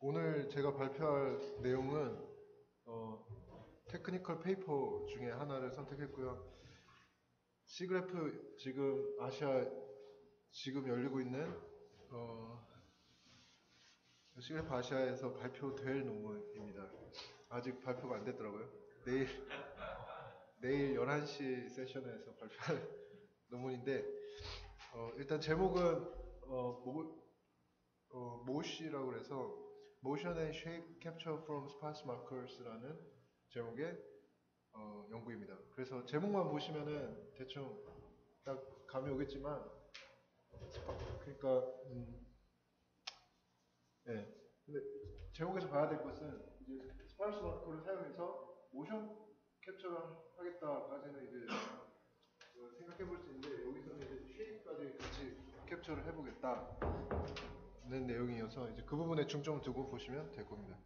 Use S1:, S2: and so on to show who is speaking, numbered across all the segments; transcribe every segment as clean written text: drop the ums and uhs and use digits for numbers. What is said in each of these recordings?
S1: 오늘 제가 발표할 내용은 테크니컬 페이퍼 중에 하나를 선택했고요. C그래프 지금 지금 열리고 있는 C그래프 아시아에서 발표될 논문입니다. 아직 발표가 안 됐더라고요. 내일 11시 세션에서 발표할 논문인데 일단 제목은 MOSH라고 해서 Motion and Shape Capture from Sparse Markers라는 제목의 연구입니다. 그래서 제목만 보시면은 대충 딱 감이 오겠지만, 그러니까 예. 근데 제목에서 봐야 될 것은 이제 스파르스 마커를 사용해서 모션 캡처를 하겠다까지는 이제 생각해 볼 수 있는데, 여기서는 이제 쉐입까지 같이 캡처를 해보겠다는 내용이어서 이제 그 부분에 중점을 두고 보시면 될 겁니다.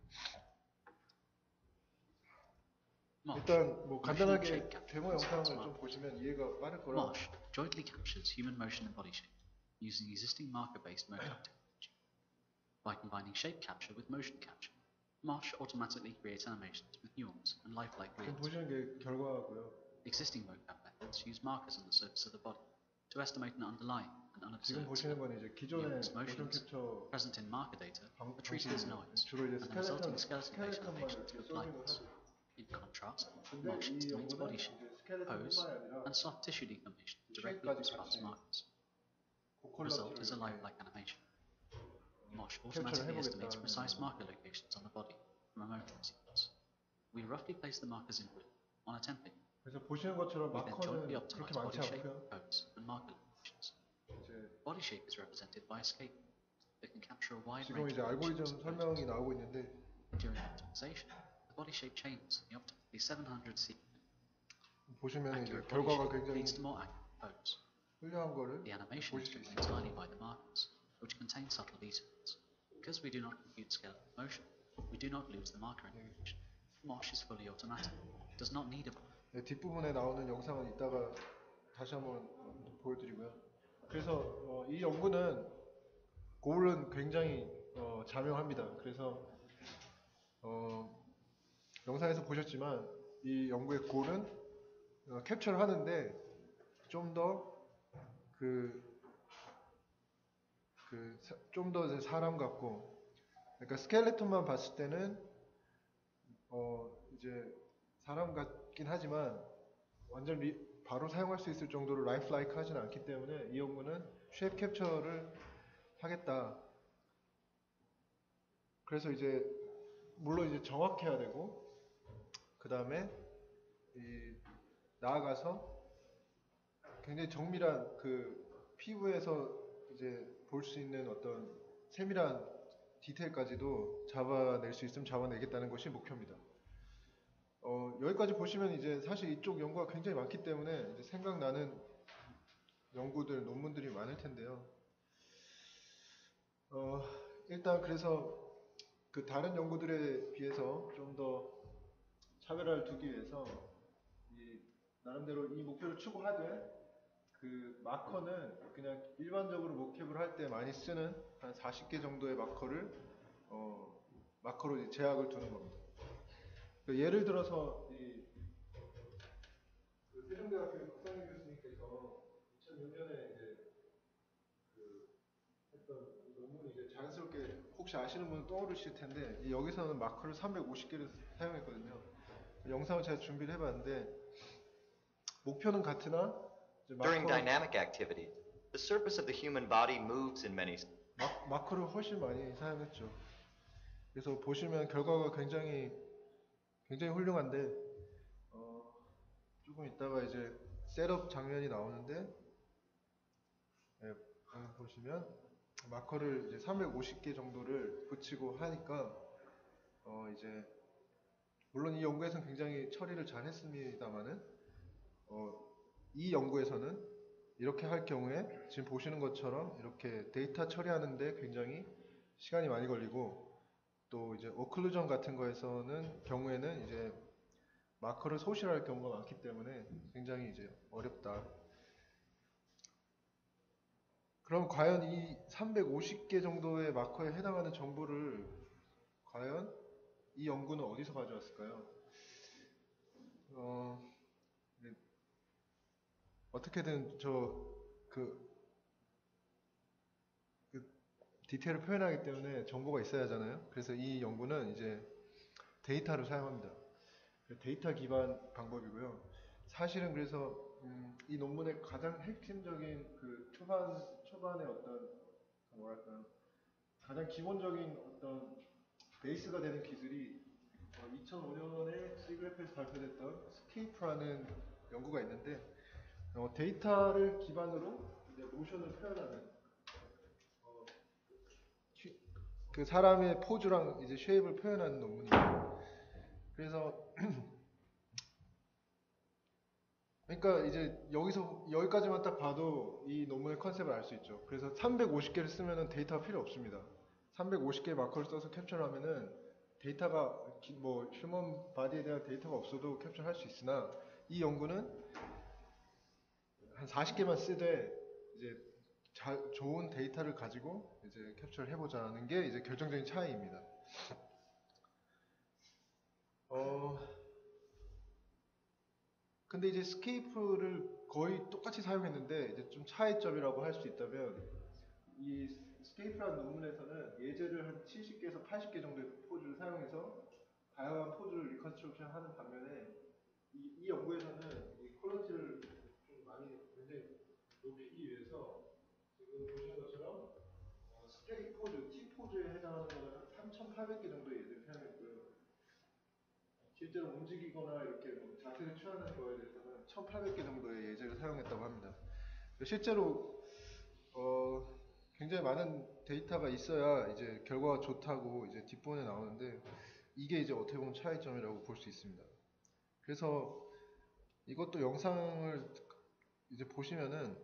S1: 일단 뭐 간단하게 데모 영상을 좀 보시면 이해가 빠를 거라.
S2: MOSH jointly captures human motion and body shape using existing marker-based mocap technology. By combining shape capture with motion capture, MOSH automatically creates animations with nuance and lifelike
S1: 지금
S2: realism.
S1: 보시는 게 결과고요.
S2: Existing mocap methods use markers on the surface of the body to estimate an underlying and
S1: 지금
S2: unobserved
S1: 보시는 건 이제 기존의
S2: nuance
S1: 모션
S2: motions
S1: 캡처
S2: present in marker data are treated as noise,
S1: 주로 이제
S2: and the resulting
S1: 스켈레톤만
S2: skeleton-based animations
S1: 이렇게
S2: look
S1: 쏘기는
S2: lifeless.
S1: 하죠.
S2: In contrast,
S1: 근데
S2: MOSH
S1: 이
S2: estimates body
S1: 연구는
S2: shape,
S1: 이제 스켈레톤뿐만이
S2: pose,
S1: 아니라
S2: and soft tissue deformation directly
S1: 쉐입까지
S2: with sparse
S1: 같이
S2: markers. The
S1: 고퀄러티를
S2: result is a
S1: 이렇게
S2: lifelike animation. MOSH
S1: 캡처를
S2: automatically estimates
S1: 해보겠다.
S2: precise marker locations on the body from a motion sequence. We roughly place the markers in grid on a template.
S1: 그래서 보시는 것처럼
S2: We then jointly
S1: 마커는 그렇게
S2: optimize
S1: 많지
S2: body shape,
S1: 않고요.
S2: pose, and marker locations.
S1: 이제
S2: Body shape is represented by a scape that can capture a wide
S1: 지금
S2: range
S1: 이제
S2: of
S1: 알고리즘
S2: locations.
S1: 설명이 나오고 있는데,
S2: During optimization, the body shape changes in the optimally 700 sequence.
S1: 보시면 이제
S2: Accurate body
S1: 결과가
S2: shape
S1: 굉장히
S2: leads to more accurate pose.
S1: 훌륭한 거를
S2: The animation
S1: 보실
S2: is
S1: 수
S2: driven
S1: 있습니다.
S2: entirely by the markers, which contain subtle details. Because we do not compute skeletal motion, we do not lose the marker information. MOSH is fully automatic. It does not need a
S1: 네, 뒷부분에 나오는 영상은 이따가 다시 한번 보여드리고요. 그래서 이 연구는 골은 굉장히 자명합니다. 그래서 영상에서 보셨지만 이 연구의 골은 캡처를 하는데 좀 더 좀 더 사람 같고, 그러니까 스켈레톤만 봤을 때는 이제 사람 같긴 하지만 완전 바로 사용할 수 있을 정도로 라이프라이크 하진 않기 때문에 이 연구는 쉐입 캡처를 하겠다. 그래서 이제 물론 이제 정확해야 되고, 그 다음에 나아가서 굉장히 정밀한 피부에서 이제 볼 수 있는 어떤 세밀한 디테일까지도 잡아낼 수 있으면 잡아내겠다는 것이 목표입니다. 여기까지 보시면 이제 사실 이쪽 연구가 굉장히 많기 때문에 이제 생각나는 연구들, 논문들이 많을 텐데요. 일단 그래서 그 다른 연구들에 비해서 좀 더 차별화를 두기 위해서 나름대로 이 목표를 추구하되, 그 마커는 그냥 일반적으로 모캡을 할 때 많이 쓰는 한 40개 정도의 마커로 이제 제약을 두는 겁니다. 예를 들어서 세종대학교 박상현 교수님께서 2006년에 이제 했던 논문이 이제 자연스럽게 혹시 아시는 분은 떠오르실 텐데, 여기서는 마커를 350개를 사용했거든요. 영상을 제가 준비를 해봤는데 목표는 같으나
S3: During dynamic activity, the surface of the human body moves in many.
S1: 마커를 훨씬 많이 사용했죠. 그래서 보시면 결과가 굉장히 훌륭한데, 조금 있다가 이제 셋업 장면이 나오는데, 보시면 마커를 이제 350개 정도를 붙이고 하니까 이제 물론 이 연구에서는 굉장히 처리를 잘 했습니다만은 이 연구에서는 이렇게 할 경우에 지금 보시는 것처럼 이렇게 데이터 처리하는데 굉장히 시간이 많이 걸리고, 또 이제 오클루전 같은 경우에는 이제 마커를 소실할 경우가 많기 때문에 굉장히 이제 어렵다. 그럼 과연 이 350개 정도의 마커에 해당하는 정보를 과연 이 연구는 어디서 가져왔을까요? 네, 어떻게든 그 디테일을 표현하기 때문에 정보가 있어야 하잖아요. 그래서 이 연구는 이제 데이터를 사용합니다. 데이터 기반 방법이고요. 사실은 그래서 이 논문의 가장 핵심적인 그 초반의 어떤 뭐랄까 가장 기본적인 어떤 베이스가 되는 기술이 2005년에 시그레프에서 발표됐던 스케이프라는 연구가 있는데 데이터를 기반으로 이제 모션을 표현하는 그 사람의 포즈랑 이제 쉐입을 표현하는 논문이에요. 그래서 그러니까 이제 여기까지만 딱 봐도 이 논문의 컨셉을 알 수 있죠. 그래서 350개를 쓰면은 데이터가 필요 없습니다. 350개의 마커를 써서 캡처를 하면은 데이터가 뭐 휴먼 바디에 대한 데이터가 없어도 캡처를 할 수 있으나 이 연구는 한 40개만 쓰되 이제 좋은 데이터를 가지고 이제 캡처를 해보자는 게 이제 결정적인 차이입니다. 근데 이제 스케이프를 거의 똑같이 사용했는데 이제 좀 차이점이라고 할 수 있다면 이 스케이프라는 논문에서는 예제를 한 70개에서 80개 정도의 포즈를 사용해서 다양한 포즈를 리컨스트럭션 하는 반면에 이 연구에서는 이 퀄리티를 좀 굉장히 높이기 위해서 지금 보시는 것처럼 스테이 포즈, T 포즈에 해당하는 거는 한 3,800개 정도의 예제를 사용했고요. 실제로 움직이거나 이렇게 뭐 자세를 취하는 거에 대해서는 1,800개 정도의 예제를 사용했다고 합니다. 실제로 굉장히 많은 데이터가 있어야 이제 결과가 좋다고 이제 뒷부분에 나오는데 이게 이제 어떻게 보면 차이점이라고 볼 수 있습니다. 그래서 이것도 영상을 이제 보시면은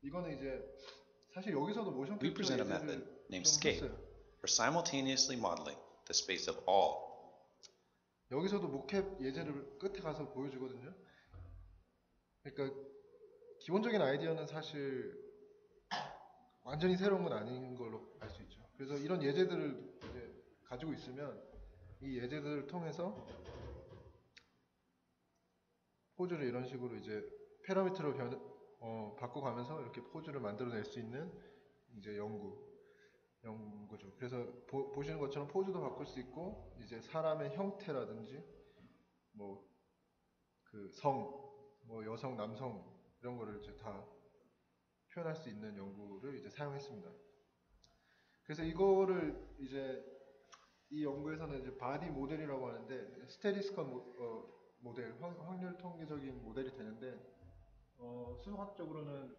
S1: 이거는 이제 사실 여기서도 모션
S4: We
S1: 캡처
S4: present a
S1: 예제를
S4: method named
S1: 좀
S4: SCAPE
S1: 했어요.
S4: for simultaneously modeling the space of all.
S1: 여기서도 모캡 예제를 끝에 가서 보여주거든요. 그러니까 기본적인 아이디어는 사실 완전히 새로운 건 아닌 걸로 알 수 있죠. 그래서 이런 예제들을 이제 가지고 있으면 이 예제들을 통해서 포즈를 이런 식으로 이제 패러미터로 바꿔가면서 이렇게 포즈를 만들어낼 수 있는 이제 연구죠. 그래서 보시는 것처럼 포즈도 바꿀 수 있고 이제 사람의 형태라든지 뭐 그 뭐 여성, 남성 이런 거를 이제 다 표현할 수 있는 연구를 이제 사용했습니다. 그래서 이거를 이제 이 연구에서는 이제 바디 모델이라고 하는데 스테리스컨 모델, 확률 통계적인 모델이 되는데 수학적으로는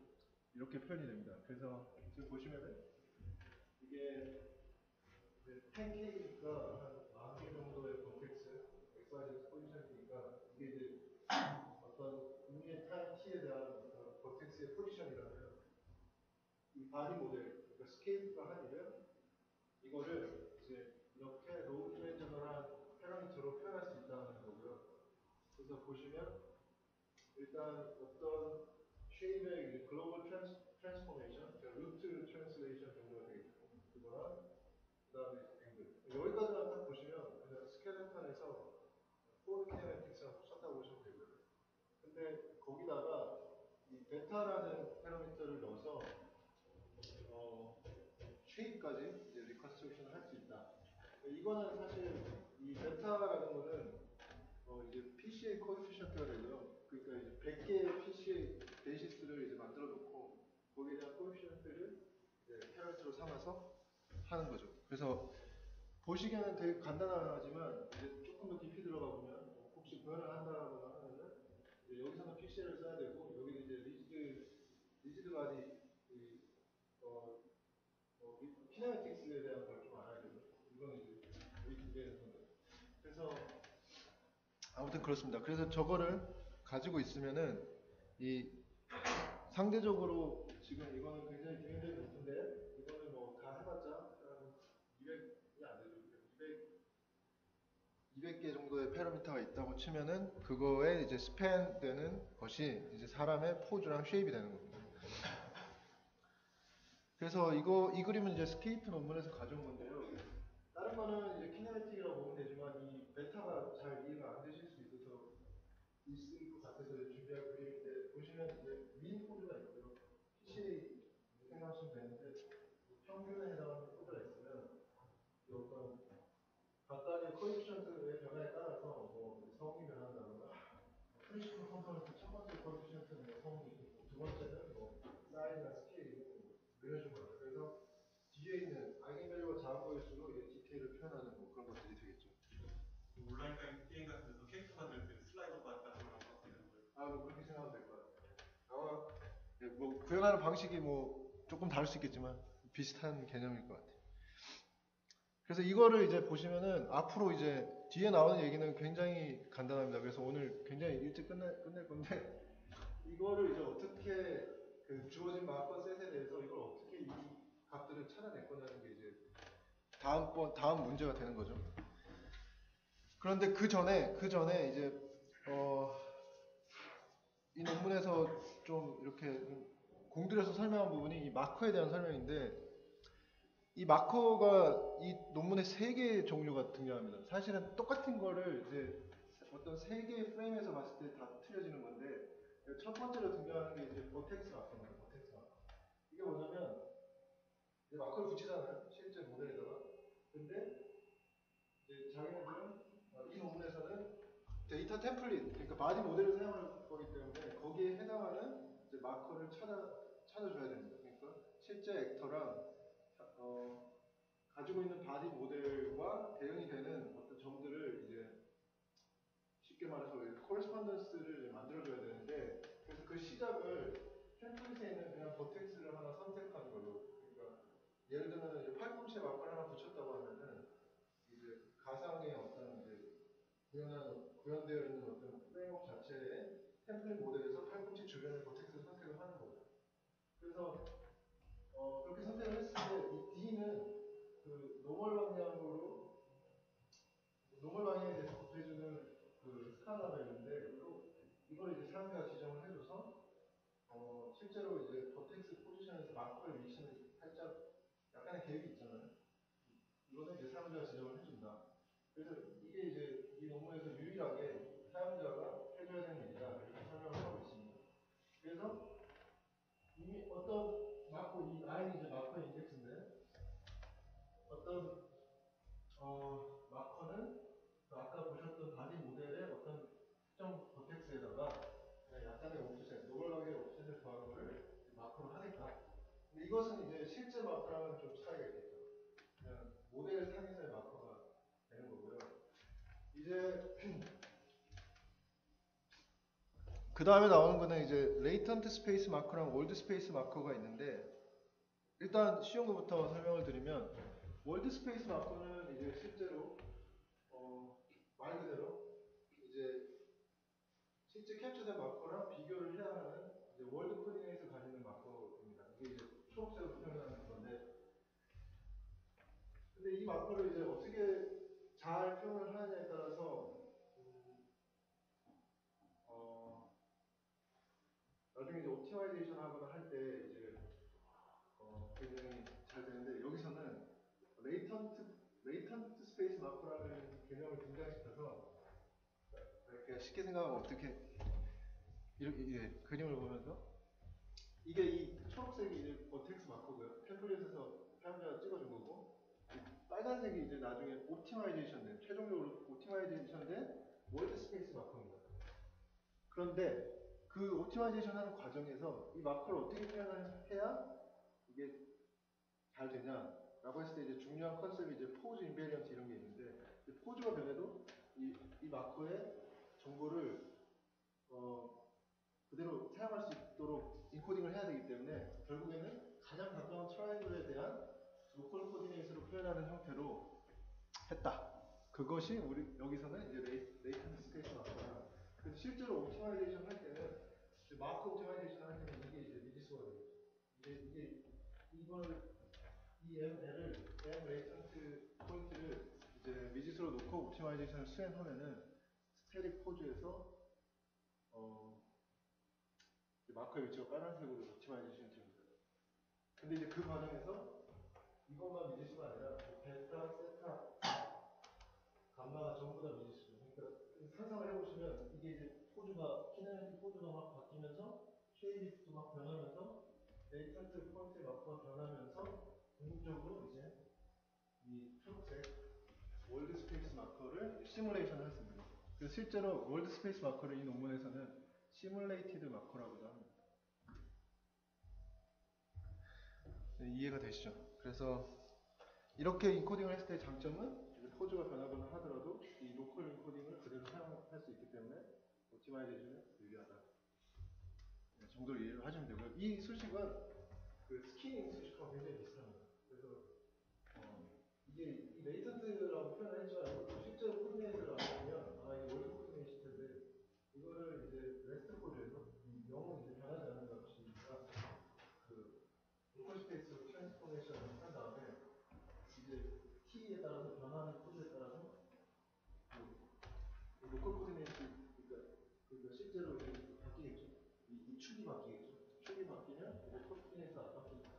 S1: 이렇게 표현이 됩니다. 그래서 지금 보시면은 이게 10K니까 한 40개 정도의 버텍스, XYZ 포지션이니까 이게 이제 어떤 분리의 타임 T에 대한 어떤 버텍스의 포지션이라면 이 바디 모델, 그러니까 스케일프가 한 일은 이거를 이제 이렇게 로우 디멘셔널한 패러미터로 표현할 수 있다는 거고요. 그래서 보시면 일단 어떤 쉐입의 글로벌 트랜스포메이션, 그러니까 루트 트랜슬레이션 정도가 되겠고 그거랑 그 다음에 앵글. 여기까지만 딱 보시면 그냥 스켈레톤에서 포드 키네매틱스랑 똑같다고 보시면 되고요. 근데 거기다가 이 베타라는 패러미터를 넣어서 쉐입까지 이제 리컨스트럭션을 할 수 있다. 이거는 사실 이 베타라는 거는 이제 PCA 코에피션트가 되고요. 그러니까 이제 100개의 PCA 베이시스를 이제 만들어 놓고 거기에 대한 코에피션트를 이제 패러미터로 삼아서 하는 거죠. 그래서 보시기에는 되게 간단하지만 이제 조금 더 깊이 들어가 보면 혹시 구현을 한다거나 하면은 이제 여기서는 PCA를 써야 되고 여기는 이제 리지드 바디 키네매틱스에 대한 걸 좀 알아야 되고 이건 이제 이 두 개는 그래서 아무튼 그렇습니다. 그래서 저거를 가지고 있으면은 이 상대적으로 지금 이거는 굉장히 비교적이 높은데 이거는 뭐 다 해봤자 한 200이 안 되죠. 200개 정도의 패러미터가 있다고 치면은 그거에 이제 스팬 되는 것이 이제 사람의 포즈랑 쉐입이 되는 겁니다. 그래서 이 그림은 이제 스케이프 논문에서 가져온 건데요. 다른 거는 이제 키네매틱이라고 보면 되지만 이 메타가 잘 이해가 안 되실 수 있어서 있을 것 같아서 준비한 그림인데 보시면 이제 민 코드가 있고요. PCA 생각하시면 되는데 평균에 해당하는 코드가 있으면 이 어떤 각각의 코에피션트의 변화에 따라서 뭐 성이 변한다거나 프리시컬 컴포넌트 첫 번째 코에피션트는 뭐 성이 있고 두 번째는 뭐 사이즈나 스케일이 뭐 이런 식으로 그래서 뒤에 있는 아이겐밸류가 작은 거일수록 이제 디테일을 표현하는 뭐 그런 것들이 되겠죠.
S5: 온라인 게임 같은 데서 캐릭터 만들 때 슬라이더 같은 걸 갖고 되는 거예요.
S1: 아, 뭐 그렇게 생각하면 될 것 같아요. 아마 예, 뭐 구현하는 방식이 뭐 조금 다를 수 있겠지만 비슷한 개념일 것 같아요. 그래서 이거를 이제 보시면은 앞으로 이제 뒤에 나오는 얘기는 굉장히 간단합니다. 그래서 오늘 굉장히 일찍 끝낼 건데 이거를 이제 어떻게 그 주어진 마커 셋에 대해서 이걸 어떻게 이 값들을 찾아낼 거냐는 게 이제 다음 문제가 되는 거죠. 그런데 그 전에 이제 이 논문에서 좀 이렇게 공들여서 설명한 부분이 이 마커에 대한 설명인데 이 마커가 이 논문에 3개의 종류가 등장합니다. 사실은 똑같은 거를 이제 어떤 3개의 프레임에서 봤을 때 다 틀려지는 건데 첫 번째로 등장하는 게 이제 버텍스 마커입니다. 버텍스 마커. 이게 뭐냐면 이제 마커를 붙이잖아요. 실제 모델에다가. 근데 이제 자기네들은 이 논문에서는 데이터 템플릿, 그러니까 바디 모델을 사용할 거기 때문에 거기에 해당하는 이제 마커를 찾아줘야 됩니다. 그러니까 실제 액터랑 가지고 있는 바디 모델과 대응이 되는 어떤 점들을 이제 쉽게 말해서 코레스폰던스를 만들어줘야 되는데 그래서 그 시작을 템플릿에 있는 그냥 버텍스를 하나 선택하는 걸로 그러니까 예를 들면 이제 팔꿈치에 마커를 하나 붙였다고 하면은 이제 가상의 어떤 이제 구현되어 있는 어떤 프레임워크 자체의 템플릿 모델에서 팔꿈치 주변의 버텍스를 선택을 하는 거죠. 그래서 그렇게 선택을 했을 때 이 D는 그 노멀 방향에 대해서 곱해주는 그 스칼라 밸류인데 이걸 이제 사용자가 지정을 해줘서 실제로 이제 버텍스 포지션에서 마커의 위치는 살짝 약간의 갭이 있잖아요. 이거는 이제 사용자가 지정을 해준다. 그래서 이게 이제 이 논문에서 유일하게 사용자가 해줘야 되는 일이다 이렇게 설명을 하고 있습니다. 그래서 이미 어떤 마커 이 I는 이제 마커의 인덱스인데 어떤 마커는 그 아까 보셨던 바디 모델의 어떤 특정 버텍스에다가 그냥 약간의 옵셋, 노멀 관계의 옵셋을 더한 거를 마커로 하니까. 근데 이것은 이제 실제 마커랑은 좀 차이가 있겠죠. 그냥 모델 상에서의 마커가 되는 거고요. 이제 그 다음에 나오는 거는 이제 레이턴트 스페이스 마커랑 월드 스페이스 마커가 있는데 일단 쉬운 것부터 설명을 드리면 월드 스페이스 마커는 이제 실제로 말 그대로 이제 실제 캡처된 마커랑 비교를 해야 하는 이제 월드 코디네이트를 가지는 마커입니다. 이게 이제 초록색으로 표현하는 건데 근데 이 마커를 이제 어떻게 잘 표현을 하느냐에 따라서 나중에 이제 옵티마이제이션 하거나 할 때 이제 굉장히 잘 되는데 여기서는 레이턴트 스페이스 마커라는 개념을 등장시켜서 이렇게 쉽게 생각하면 어떻게 이렇게 그림을 보면서 이게 이 초록색이 이제 버텍스 마커고요. 템플릿에서 사용자가 찍어준 거고 빨간색이 이제 나중에 옵티마이제이션 된 최종적으로 옵티마이제이션 된 월드 스페이스 마커입니다. 그런데 그 옵티마이제이션 하는 과정에서 이 마커를 어떻게 표현을 해야 이게 잘 되냐라고 했을 때 이제 중요한 컨셉이 이제 포즈 인베리언트 이런 게 있는데 포즈가 변해도 이 마커의 정보를 그대로 사용할 수 있도록 인코딩을 해야 되기 때문에 결국에는 가장 가까운 트라이앵글에 대한 로컬 코디네이트로 표현하는 형태로 했다. 그것이 우리 여기서는 이제 레이턴트 스페이스 마커다. 그래서 실제로 옵티마이제이션 할 때는 마커 옵티마이제이션 할 때는 이게 이제 미지수가 되죠. 이 M 레이턴트 포인트를 이제 미지수로 놓고 옵티마이제이션을 수행하면은 스테릭 포즈에서 마커의 위치가 빨간색으로 옵티마이제이션이 됩니다. 근데 이제 그 과정에서 이것만 미지수가 아니라 베타, 세타, 감마가 전부 다 미지수. 그러니까 상상을 해보시면 이게 이제 포즈가 키네마틱 포즈가 막 바뀌면서 쉐이프도 막 변하면서 데이터트 포인트 마크가 변하면서 궁극적으로 이제 이 초록색 월드 스페이스 마커를 이제 시뮬레이션을 할 수 있는 거죠. 그래서 실제로 월드 스페이스 마커를 이 논문에서는 시뮬레이티드 마커라고도 합니다. 네, 이해가 되시죠? 그래서 이렇게 인코딩을 했을 때 장점은 이제 포즈가 변하거나 하더라도 이 로컬 인코딩을 그대로 사용할 수 있기 때문에 옵티마이제이션에 유리하다. 네, 정도로 이해를 하시면 되고요. 이 수식은 그 스키닝 수식하고 굉장히 비슷합니다. 그래서 이게 이 레이턴트라고 표현을 했지만 실제로 코디네이트를 안 보면 이게 월드 코디네이트일 텐데 이거를 이제 레스트 코드에서 이 영은 이제 변하지 않는 값이니까 그 로컬 스페이스로 트랜스포메이션을 한 다음에 이제 t에 따라서 변하는 코드에 따라서 그 로컬 코디네이트 그러니까 실제로 이제 바뀌겠죠. 이 축이 바뀌겠죠. 축이 바뀌면 이제 코디네이트 안 바뀌니까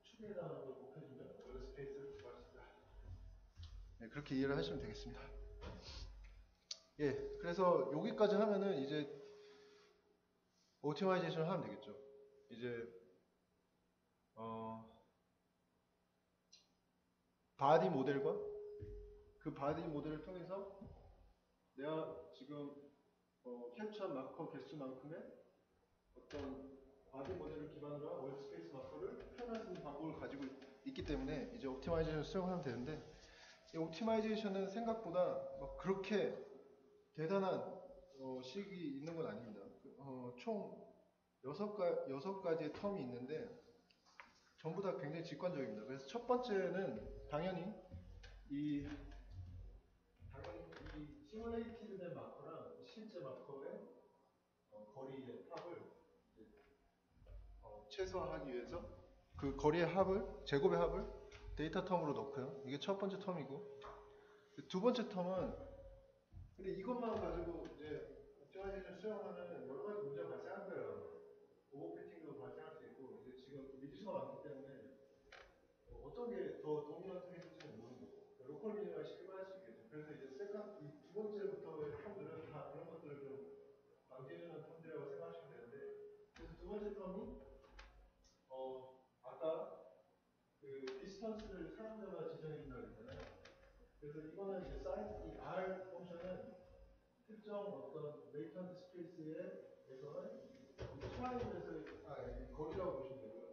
S1: 축에 해당하는 걸 곱해주면 월드 스페이스를 구할 수 있다. 네, 그렇게 이해를 하시면 되겠습니다. 예, 그래서 여기까지 하면은 이제 오티마이제이션을 하면 되겠죠. 이제 바디 모델과 그 바디 모델을 통해서 내가 지금 캡처한 마커 개수만큼의 어떤 바디 모델을 기반으로 한 월드 스페이스 마커를 표현할 수 있는 방법을 가지고 있기 때문에 이제 옵티마이제이션을 수용하면 되는데 이 옵티마이제이션은 생각보다 막 그렇게 대단한 식이 있는 건 아닙니다. 총 6가지의 텀이 있는데 전부 다 굉장히 직관적입니다. 그래서 첫 번째는 당연히 이 시뮬레이티드 된 마커랑 실제 마커의 거리의 합을 최소화하기 위해서 그 거리의 합을, 제곱의 합을 데이터 텀으로 넣고요. 이게 첫 번째 텀이고 두 번째 텀은 근데 이것만 가지고 이제 옵티마이제이션 수용하면 여러 가지 문제가 발생할 거예요. 오버피팅도 발생할 수 있고 이제 지금 미지수가 많기 때문에 어떤 게 더 도미넌트가 있을지는 모르는 거고 로컬 미니가 실과할 수 있겠죠. 그래서 이제 두 번째부터의 텀들은 다 그런 것들을 좀 방지해주는 텀들이라고 생각하시면 되는데 그래서 두 번째 텀이 아까 그 디스턴스를 사용자가 지정해 준다고 했잖아요. 그래서 이거는 이제 이 R 펑션은 특정 어떤 레이턴트 스페이스에서는 프라임에서의 거리라고 보시면 되고요.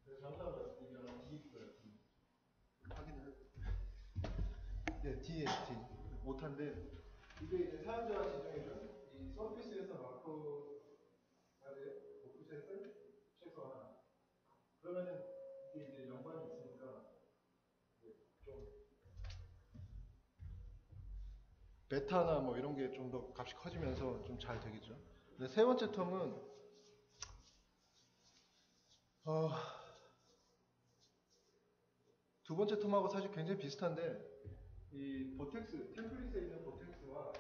S1: 이게 잘못하면 말씀드리면 D고요. 확인을 네, D에 D 못한데 이게 이제 사용자가 지정해준 이 서피스에서 마커까지의 오프셋을 최소화. 그러면은 이게 이제 연관이 있으니까 좀 베타나 뭐 이런 게 좀 더 값이 커지면서 좀 잘 되겠죠. 근데 세 번째 텀은 두 번째 텀하고 사실 굉장히 비슷한데 이 보텍스, 템플릿에 있는 보텍스와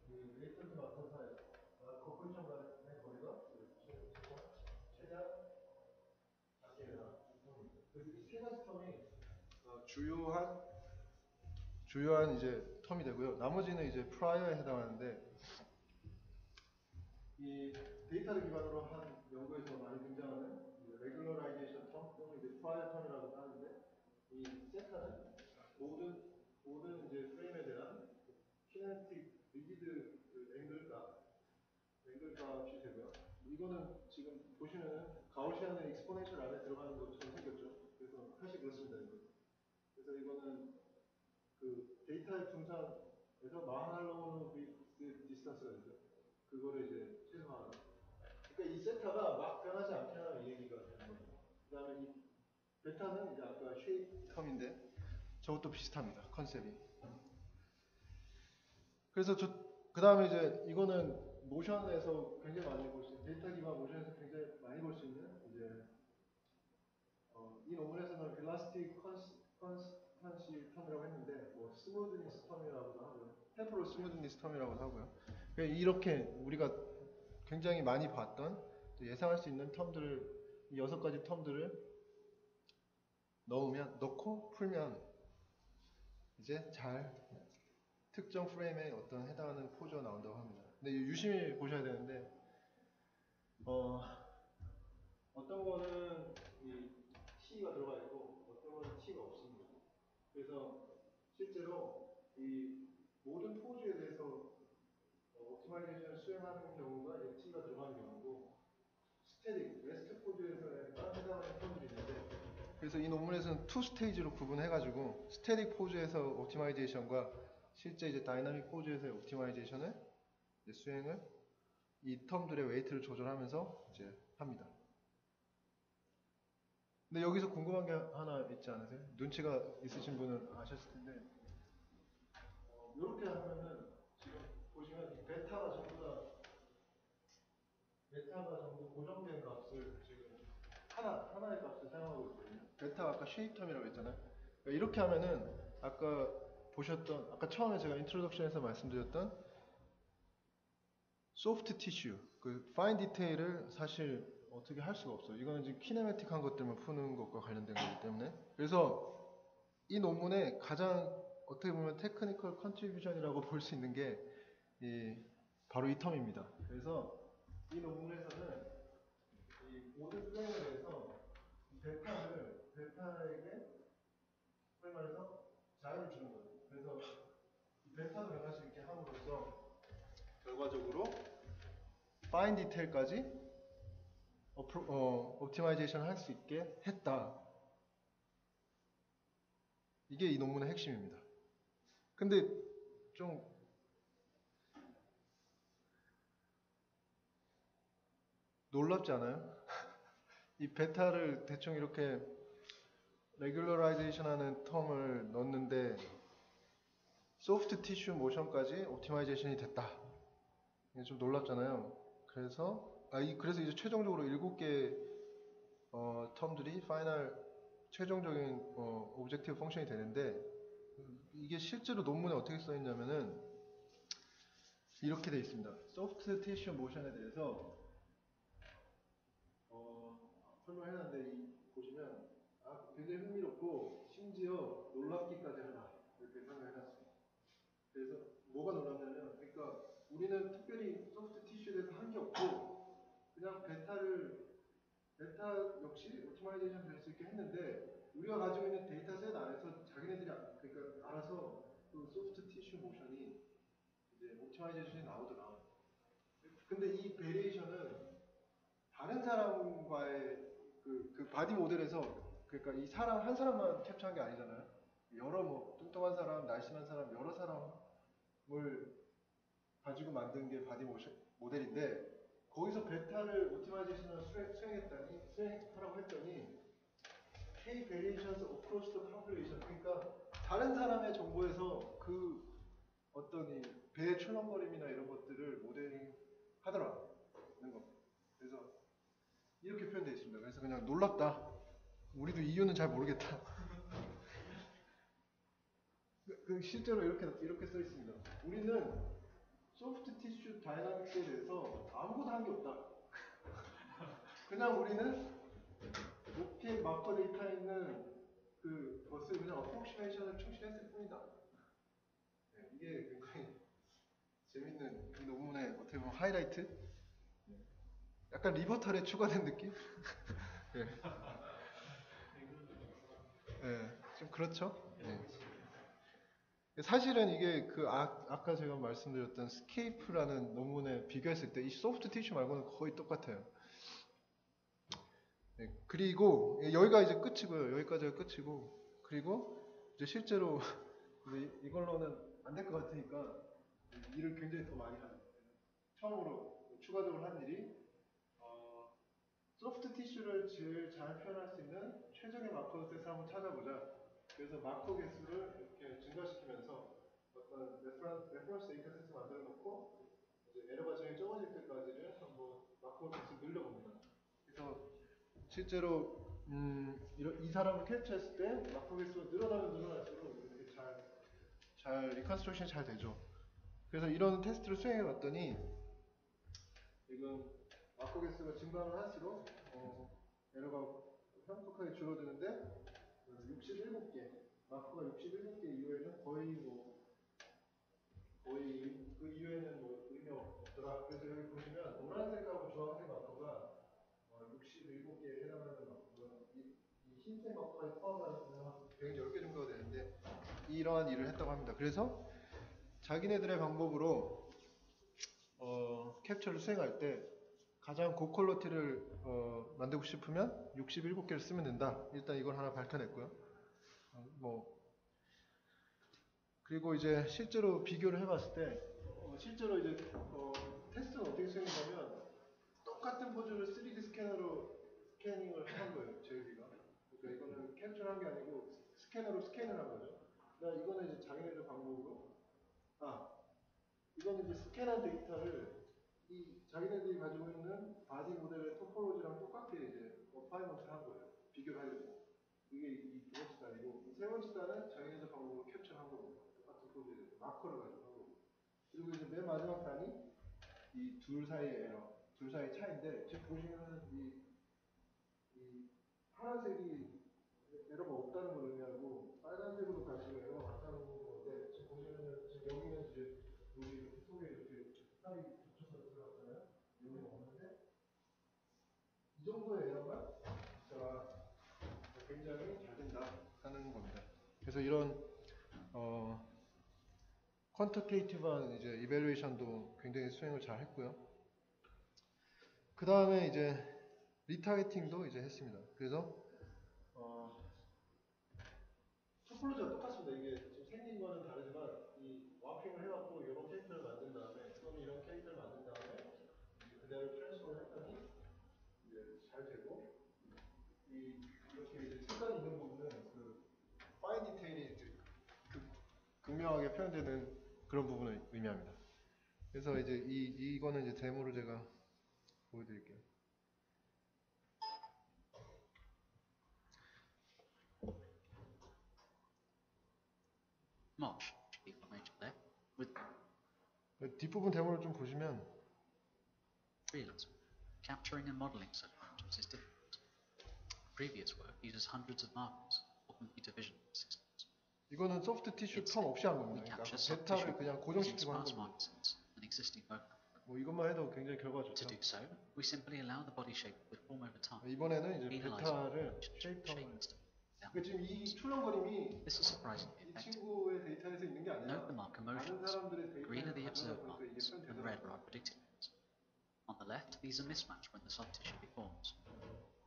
S1: 이 레이턴트 마커 사이 마커 포지션 간의 거리가 최대한 작게 해라. 그래서 이 세 가지 텀이 주요한 이제 텀이 되고요. 나머지는 이제 프라이어에 해당하는데 이 데이터를 기반으로 한 연구에서 많이 등장하는 레귤러라이제이션 텀 또는 이제 프라이어 텀이라고 하는데 이 세타는 모든 이제 프레임에 대한 키네틱 리지드 앵글 값이 되고요. 이거는 지금 보시면은 가우시안의 익스포넨셜 안에 들어가는 것처럼 생겼죠. 그래서 사실 그렇습니다. 그래서 이거는 그 데이터의 분산에서 마할로우는 디스턴스가 되죠. 그거를 이제 최소화하는. 그러니까 이 세타가 막 변하지 않게 하는 이 얘기가 되는 거죠. 그 다음에 이 베타는 이제 아까 쉐입 텀인데 저것도 비슷합니다. 컨셉이. 그래서 그 다음에 이제 이거는 모션에서 굉장히 많이 볼 수 있는 데이터 기반 모션에서 굉장히 많이 볼 수 있는 이제 이 논문에서는 벨라시티 컨스턴시 텀이라고 했는데 뭐 스무드니스 텀이라고도 하고요. 템포럴 스무드니스 텀이라고도 하고요. 이렇게 우리가 굉장히 많이 봤던 예상할 수 있는 텀들을 이 6가지 텀들을 넣고 풀면 이제 잘 특정 프레임에 어떤 해당하는 포즈가 나온다고 합니다. 근데 유심히 보셔야 되는데 어떤 거는 이 T가 들어가 있고 어떤 거는 T가 없습니다. 그래서 실제로 이 모든 포즈에 대해서 옵티마이제이션을 수행하는 경우가 이제 T가 들어가는 경우고 스테릭, 레스트 포즈에서 해당하는 포즈들이 있는데 그래서 이 논문에서는 투 스테이지로 구분해가지고 스테릭 포즈에서 옵티마이제이션과 실제 이제 다이나믹 포즈에서의 옵티마이제이션을 이제 수행을 이 텀들의 웨이트를 조절하면서 이제 합니다. 근데 여기서 궁금한 게 하나 있지 않으세요? 눈치가 있으신 분은 아셨을 텐데 이렇게 하면은 지금 보시면 이 베타가 전부 고정된 값을 지금 하나의 값을 사용하고 있거든요. 베타가 아까 쉐입텀이라고 했잖아요. 그러니까 이렇게 하면은 아까 보셨던 아까 처음에 제가 인트로덕션에서 말씀드렸던 소프트 티슈 그 파인 디테일을 사실 어떻게 할 수가 없어요. 이거는 지금 키네매틱한 것들만 푸는 것과 관련된 거기 때문에 그래서 이 논문의 가장 어떻게 보면 테크니컬 컨트리뷰션이라고 볼 수 있는 게 바로 이 텀입니다. 그래서 이 논문에서는 이 모든 프레임에 대해서 베타에게 소위 말해서 자유를 주는 거예요. 그래서 이 베타도 변할 수 있게 함으로써 결과적으로 파인 디테일까지 옵티마이제이션 할 수 있게 했다. 이게 이 논문의 핵심입니다. 근데 좀 놀랍지 않아요? 이 베타를 대충 이렇게 레귤러라이제이션 하는 텀을 넣었는데 소프트 티슈 모션까지 옵티마이제이션이 됐다. 이게 좀 놀랍잖아요. 그래서 이제 최종적으로 7개 텀들이 파이널 최종적인 오브젝티브 펑션이 되는데 이게 실제로 논문에 어떻게 써 있냐면은 이렇게 돼 있습니다. 소프트 티슈 모션에 대해서 설명해놨는데 보시면 굉장히 흥미롭고 심지어 놀랍기까지 하다 이렇게 설명해놨습니다. 그래서 뭐가 놀랍냐면 그러니까 우리는 특별히 소프트 티슈에 대해서 한 게 없고 그냥 베타 역시 오토마이제이션 될 수 있게 했는데 우리가 가지고 있는 데이터셋 안에서 자기네들이 그러니까 알아서 그 소프트 티슈 모션이 이제 오토마이제이션이 나오더라. 근데 이 베리에이션은 다른 사람과의 그 바디 모델에서 그러니까 이 사람 한 사람만 캡처한 게 아니잖아요. 여러 뚱뚱한 사람, 날씬한 사람 여러 사람을 가지고 만든 게 바디 모델인데 거기서 베타를 오티마이제이션을 수행하라고 했더니 K variations across the population 그러니까 다른 사람의 정보에서 그 어떤 이 배의 출렁거림이나 이런 것들을 모델링 하더라는 겁니다. 그래서 이렇게 표현되어 있습니다. 그래서 그냥 놀랍다. 우리도 이유는 잘 모르겠다. 실제로 이렇게 써 있습니다. 우리는 소프트 티슈 다이나믹스에 대해서 아무것도 한 게 없다. 그냥 우리는 높이 마커 데이터에 있는 것을 그냥 어프로시메이션을 충실했을 뿐이다. 네, 이게 굉장히 재밌는 이 논문의 어떻게 보면 하이라이트? 약간 리버탈에 추가된 느낌? 네. 네, 좀 그렇죠? 네. 사실은 이게 아까 제가 말씀드렸던 스케이프라는 논문에 비교했을 때 이 소프트 티슈 말고는 거의 똑같아요. 네, 그리고 여기가 이제 끝이고요. 여기까지가 끝이고 그리고 이제 실제로 이걸로는 안 될 것 같으니까 일을 굉장히 더 많이 하는 처음으로 추가적으로 한 일이 소프트 티슈를 제일 잘 표현할 수 있는 최적의 마커 셋을 한번 찾아보자. 그래서 마커 개수를 이렇게 증가시키면서 어떤 레퍼런스 데이터 셋을 만들어 놓고 이제 에러 과정이 적어질 때까지를 한번 마커 개수를 늘려봅니다. 그래서 실제로 이 사람을 캡처했을 때 마커 개수가 늘어날수록 이렇게 잘 리컨스트럭션이 잘 되죠. 그래서 이런 테스트를 수행해 봤더니 지금 마커 개수가 증가를 할수록 에러가 현격하게 줄어드는데 67개 마커가 67개 이후에는 거의 그 이후에는 뭐 의미 없더라. 그래서 여기 보시면 노란색하고 주황색 마커가 67개에 해당하는 마커고요. 이 흰색 마커까지 포함하면 한 110개 정도가 되는데 이러한 일을 했다고 합니다. 그래서 자기네들의 방법으로 캡처를 수행할 때 가장 고퀄러티를 만들고 싶으면 67개를 쓰면 된다. 일단 이걸 하나 밝혀냈고요. 그리고 이제 실제로 비교를 해봤을 때 실제로 이제 테스트는 어떻게 수행하냐면 똑같은 포즈를 3D 스캐너로 스캐닝을 한 거예요. JB가. 그러니까 이거는 캡처를 한 게 아니고 스캐너로 스캔을 한 거죠. 그러니까 이거는 이제 자기네들 방법으로 이거는 이제 스캔한 데이터를 이 자기네들이 가지고 있는 바디 모델의 토포로지랑 똑같게 이제 어파이먼트를 한 거예요. 비교를 하려고. 이게 이 두 번째 단이고 이 세 번째 단은 자기네들 방법으로 캡처한 거고 똑같은 포즈에 마커를 가지고 한 거고. 그리고 이제 맨 마지막 단이 이 둘 사이의 에러, 둘 사이의 차이인데 지금 보시면은 이 파란색이 에러가 없다는 걸 의미하고 빨간색으로 가지고 에러가 많다는 건데 지금 보시면은 지금 여기는 이제 여기 속에 이렇게 살이 붙여서 들어갔잖아요. 여기는 없는데 이 정도의 에러가 있어라. 굉장히 잘 된다 하는 겁니다. 그래서 이런 퀀터테이티브한 이제 이벨루에이션도 굉장히 수행을 잘 했고요. 그 다음에 이제 리타게팅도 이제 했습니다. 그래서 토폴로지가 똑같습니다. 이게 지금 생긴 거는 다르지만 이 와핑을 해갖고 이런 캐릭터를 만든 다음에 또는 이런 캐릭터를 만든 다음에 이제 그대로 트랜스포를 했더니 이제 잘 되고 이렇게 이제 색깔이 있는 부분은 그 파인 디테일이 이제 극명하게 표현되는 그런 부분을 의미합니다. 그래서 이제 이거는 이제 데모로 제가 보여드릴게요.
S2: Mosh deformation there with
S1: 뒷부분 데모를 좀 보시면
S2: realism. Capturing and modeling such images is difficult. Previous work uses hundreds of markers or computer vision systems.
S1: 이거는 소프트 티슈 텀 없이 한
S2: We
S1: 겁니다.
S2: capture
S1: 그러니까
S2: soft
S1: 베타를
S2: tissue
S1: 그냥
S2: using
S1: 고정시키고 한
S2: sparse
S1: 겁니다.
S2: marker sets and existing mocap.
S1: 뭐 이것만 해도 굉장히 결과가
S2: To
S1: 좋죠.
S2: do so, we simply allow the body shape to form over time,
S1: 이번에는 이제
S2: penalizing
S1: 베타를
S2: shape
S1: 쉐입 텀을
S2: instantly.
S1: 그 지금 이 출렁거림이
S2: This is surprisingly
S1: 이
S2: effective.
S1: 친구의 데이터에서 있는 게 아니라
S2: Note the marker
S1: 다른
S2: motions.
S1: 사람들의
S2: Green are the
S1: 데이터에서
S2: observed
S1: 가져다 보니까 이게
S2: markers, and red are our
S1: 표현되더라고요.
S2: predicted ones. On the left, these are mismatched when the soft tissue deforms.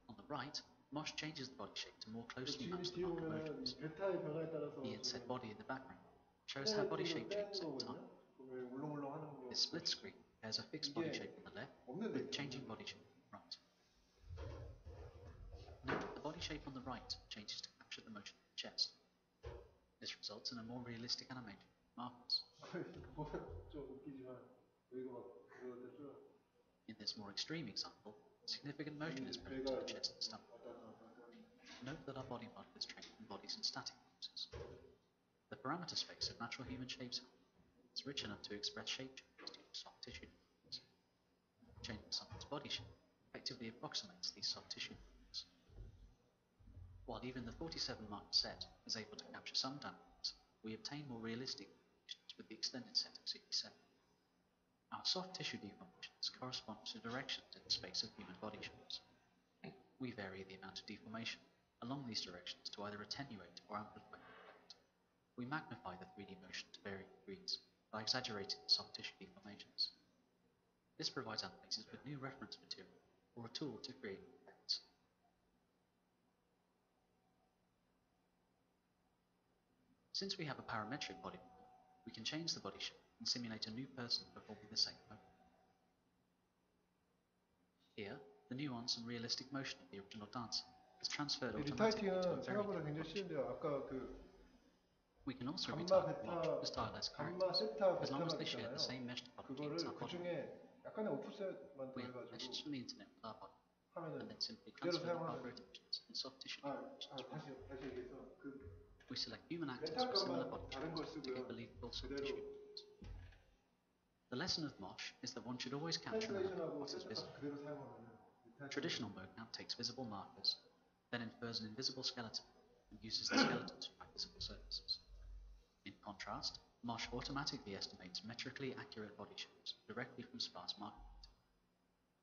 S2: On the right, Mosh changes the body shape to more closely
S1: 지금
S2: match the
S1: 뒤에
S2: marker
S1: 보면은
S2: motions.
S1: 이 베타의 변화에 따라서
S2: The inset
S1: 지금
S2: body in the background shows how body shape changes over time.
S1: 보면 울렁울렁 하는 거
S2: This split screen pairs a fixed body shape on the left
S1: 없는
S2: with
S1: 데이터.
S2: changing body shape on the right. Note that the body shape on the right changes to capture the motion of the chest. This results in a more realistic animation of markers.
S1: 좀 웃기지만 여기가 막 그거 됐죠.
S2: In this more extreme example, significant motion is present to the chest and stomach. Note that our body model is trained from bodies in static poses. The parameter space of natural human shapes is rich enough to express shape changes due to soft tissue movements. Changing someone's body shape effectively approximates these soft tissue movements. While even the 47 marker set is able to capture some dynamics, we obtain more realistic deformations with the extended set of 67. Our soft tissue deformations correspond to directions in the space of human body shapes. We vary the amount of deformation along these directions to either attenuate or amplify the effect. We magnify the 3D motion to varying degrees by exaggerating the soft tissue deformations. This provides animators with new reference material or a tool to create effects. Since we have a parametric body model, we can change the body shape and simulate a new person performing the same movement. Here, the nuance and realistic motion of the original dancer is transferred automatically to a
S1: 리타이팅은
S2: very
S1: 생각보다
S2: different
S1: 굉장히
S2: body shape.
S1: 쉬운데요. 아까 그
S2: We can also
S1: 감마
S2: retire
S1: 베타,
S2: Mosh to stylized
S1: 감마
S2: characters,
S1: 세타
S2: as long as
S1: 베타가
S2: they share the
S1: 있잖아요.
S2: same mesh topology as
S1: 그거를
S2: our
S1: 그
S2: body.
S1: 중에 약간의 오프셋만
S2: We have
S1: 더해가지고
S2: meshed from the internet with our body, and
S1: 하면은
S2: then simply
S1: 그대로
S2: transfer the
S1: 사용하면
S2: hard rotations and soft tissue deformations.
S1: 다시 얘기해서 그
S2: We select human actors
S1: 베타
S2: with similar
S1: 값만
S2: body
S1: 다른 걸
S2: shapes to
S1: 쓰고요.
S2: get believable soft
S1: 그대로
S2: tissue movements. The lesson of Mosh is that one should always capture and remember
S1: 트랜슬레이션하고
S2: what is
S1: 세타
S2: visible.
S1: 값 그대로 사용하면은 리타이팅
S2: Traditional mocap takes visible markers, then infers an invisible skeleton, and uses the skeleton to practice all surfaces. In contrast, Mosh automatically estimates metrically accurate body shapes directly from sparse marker data.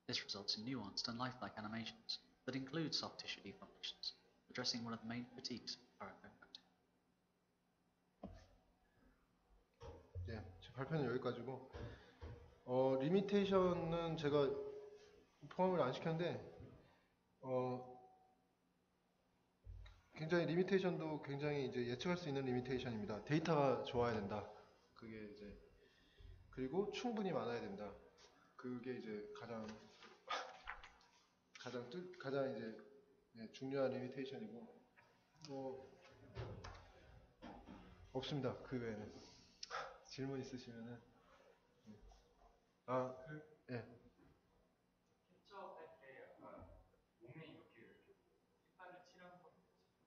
S2: This results in nuanced and lifelike animations that include soft tissue deformations, addressing one of the main critiques of current bone cutting.
S1: 예, 제 발표는 여기까지고 리미테이션은 제가 포함을 안 시켰는데 굉장히 리미테이션도 굉장히 이제 예측할 수 있는 리미테이션입니다. 데이터가 좋아야 된다. 그게 이제 그리고 충분히 많아야 된다. 그게 이제 가장 이제 중요한 리미테이션이고 없습니다. 그 외에는 질문 있으시면은 예.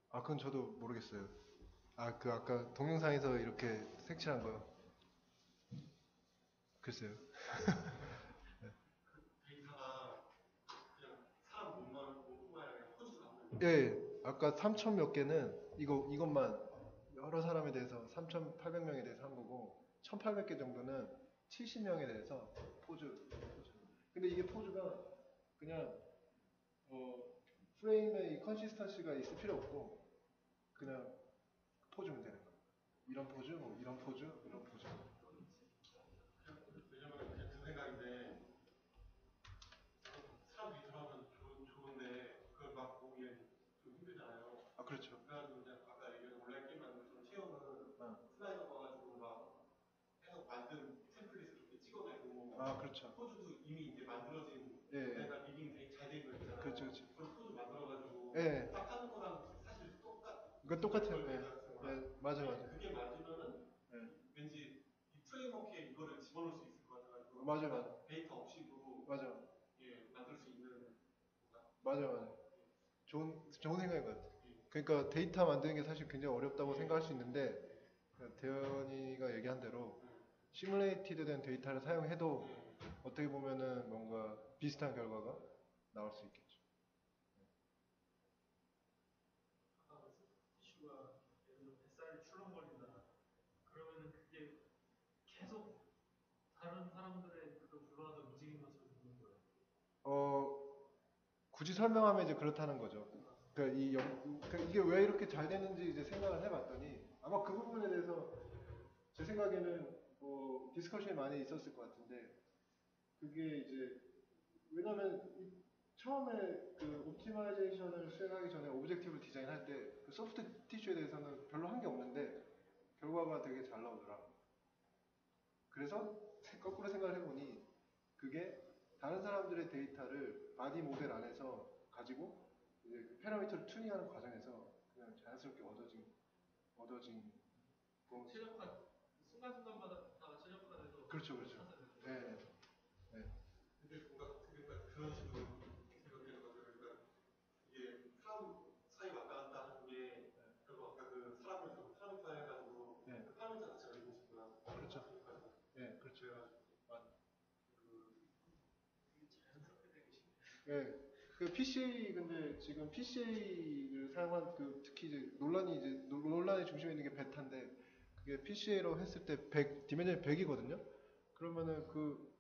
S1: 그건 저도 모르겠어요. 그 아까 동영상에서 이렇게 색칠한 거요. 글쎄요.
S5: 데이터가 그냥 사람 몸만 포즈가 없는
S1: 예, 아까 3,000 몇 개는 이것만 여러 사람에 대해서 3,800명에 대해서 한 거고 1,800개 정도는 70명에 대해서 포즈. 근데 이게 포즈가 그냥 프레임에 이 컨시스턴시가 있을 필요 없고 그냥 포즈면 되는 거예요. 이런 포즈, 이런 포즈, 이런 포즈.
S5: 왜냐면 그냥 든 생각인데 사람들이 들어가면 좋은데 그걸 막 보기엔 좀 힘들잖아요.
S1: 그렇죠.
S5: 그래가지고 그냥 아까 얘기한 온라인 게임 만드는 것처럼 채용은 슬라이더 와가지고 막 해서 만든 템플릿을 이렇게 찍어내고
S1: 그렇죠.
S5: 포즈도 이미 이제 만들어진
S1: 예.
S5: 리빙 되게 잘돼 있는 거 있잖아요.
S1: 그렇죠.
S5: 그런 포즈 만들어가지고
S1: 예.
S5: 딱 하는 거랑 사실
S1: 그거 똑같아요. 예. 맞아.
S5: 그게 맞으면은
S1: 예.
S5: 왠지 이 프레임워크에 이거를 집어넣을 수 있을 것 같아가지고
S1: 맞아.
S5: 데이터 없이도
S1: 맞아.
S5: 만들 수 있는
S1: 맞아. 좋은 생각인 것 같아. 그러니까 데이터 만드는 게 사실 굉장히 어렵다고 생각할 수 있는데 대현이가 얘기한 대로 시뮬레이티드 된 데이터를 사용해도 어떻게 보면은 뭔가 비슷한 결과가 나올 수 있겠죠.
S6: 티슈가 예를 들어 뱃살이 출렁거린다. 그러면은 그게 계속 다른 사람들의 그 불러와서 움직이는 것처럼 보는 거예요.
S1: 굳이 설명하면 이제 그렇다는 거죠. 그러니까 이게 왜 이렇게 잘 되는지 이제 생각을 해봤더니 아마 그 부분에 대해서 제 생각에는 디스커션이 많이 있었을 것 같은데 그게 이제 왜냐면 처음에 그 옵티마이제이션을 수행하기 전에 오브젝티브를 디자인할 때 그 소프트 티슈에 대해서는 별로 한 게 없는데 결과가 되게 잘 나오더라. 그래서 거꾸로 생각을 해보니 그게 다른 사람들의 데이터를 바디 모델 안에서 가지고 이제 그 패러미터를 튜닝하는 과정에서 그냥 자연스럽게 얻어진
S6: 최적화 순간순간마다 다 최적화돼서
S1: 그렇죠. 네.
S5: 근데 뭔가 그런 식으로 생각되는 거죠. 그러니까 이게 사람 사이 왔다 갔다 하는 게 결국 아까 그 파라미터 해가지고 그 파라미터 자체가 있으시구나.
S1: 그렇죠. 네, 그렇죠. 그 PCA 근데 지금 PCA를 사용한 특히 이제 논란의 중심에 있는 게 베타인데 그게 PCA로 했을 때 디멘전이 100이거든요. 그러면은 그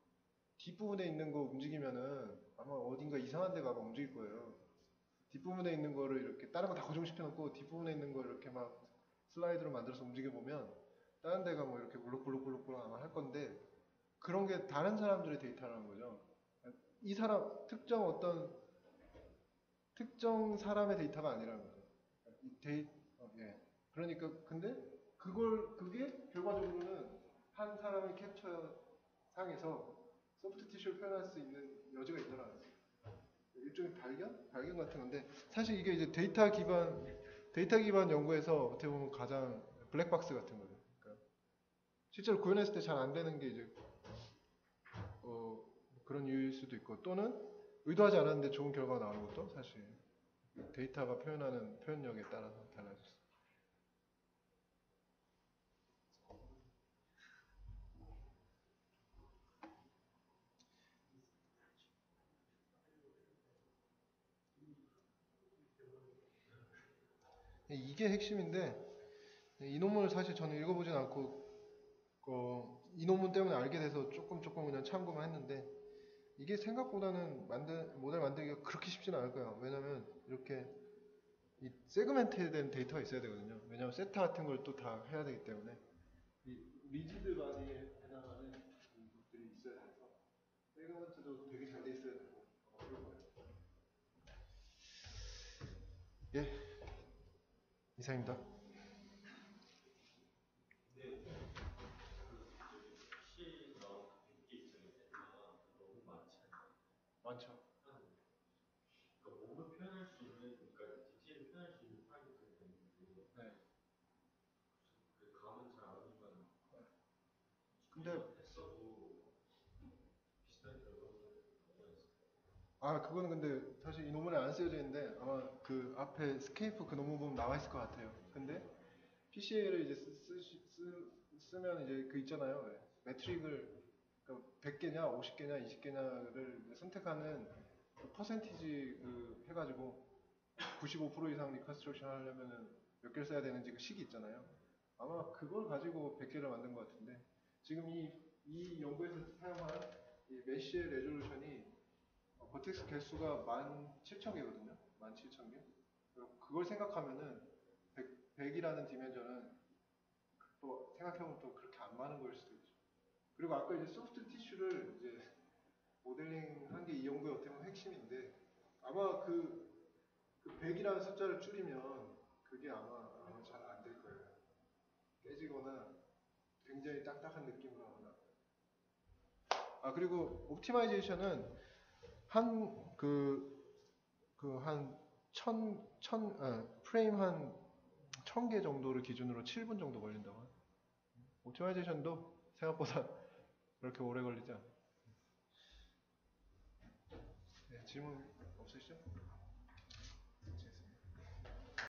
S1: 뒷부분에 있는 거 움직이면은 아마 어딘가 이상한 데가 아마 움직일 거예요. 뒷부분에 있는 거를 이렇게 다른 거 다 고정시켜 놓고 뒷부분에 있는 거 이렇게 막 슬라이드로 만들어서 움직여 보면 다른 데가 뭐 이렇게 물룩물룩 아마 할 건데 그런 게 다른 사람들의 데이터라는 거죠. 이 사람 특정 사람의 데이터가 아니라는 거죠. 그러니까 근데 그게 결과적으로는 한 사람의 캡처 상에서 소프트 티슈를 표현할 수 있는 여지가 있더라고요. 일종의 발견 같은 건데 사실 이게 이제 데이터 기반 연구에서 어떻게 보면 가장 블랙박스 같은 거죠. 그러니까 실제로 구현했을 때 잘 안 되는 게 이제 그런 이유일 수도 있고 또는 의도하지 않았는데 좋은 결과가 나오는 것도 사실 데이터가 표현하는 표현력에 따라서 달라질 수 있어요. 이게 핵심인데 이 논문을 사실 저는 읽어보진 않고 이 논문 때문에 알게 돼서 조금 그냥 참고만 했는데 이게 생각보다는 모델 만들기가 그렇게 쉽지는 않을 거예요. 왜냐면 이렇게 이 세그멘트된 데이터가 있어야 되거든요. 왜냐면 세타 같은 걸 또 다 해야 되기 때문에 이 리지드 바디에 해당하는 것들이 있어야 돼서 세그멘트도 되게 잘 돼 있어야 되고 그럴 거예요. 예, 이상입니다. 많죠.
S5: 몸을 표현할 수 있는, 그러니까 디테일을 표현할 수 있는 사람이 되는데,
S1: 네.
S5: 그 감은 잘 안 오니까.
S1: 근데
S5: 했어도 비슷한 결과를
S1: 그거는 근데 사실 이 논문에 안 쓰여져 있는데 아마 그 앞에 스케이프 그 논문 보면 나와 있을 것 같아요. 근데 PCA를 이제 쓰면 이제 그 있잖아요. 매트릭을 그러니까 100개냐, 50개냐, 20개냐를 선택하는 그 퍼센티지 그 해가지고 95% 이상 리컨스트럭션 하려면은 몇 개를 써야 되는지 그 식이 있잖아요. 아마 그걸 가지고 100개를 만든 것 같은데 지금 이 연구에서 사용한 이 메쉬의 레졸루션이 버텍스 개수가 17,000개거든요. 17,000개. 그걸 생각하면은 100이라는 디멘전은 또 생각해보면 또 그렇게 안 많은 걸 수도 있죠. 그리고 아까 이제 소프트 티슈를 이제 모델링 한 게 이 연구의 어떻게 보면 핵심인데 아마 그 100이라는 숫자를 줄이면 그게 아마 잘 안 될 거예요. 깨지거나 굉장히 딱딱한 느낌으로 하거나. 그리고 옵티마이제이션은 프레임 한 1000개 정도를 기준으로 7분 정도 걸린다고. 옵티마이제이션도 생각보다 그렇게 오래 걸리지 않아요. 네, 질문 없으시죠?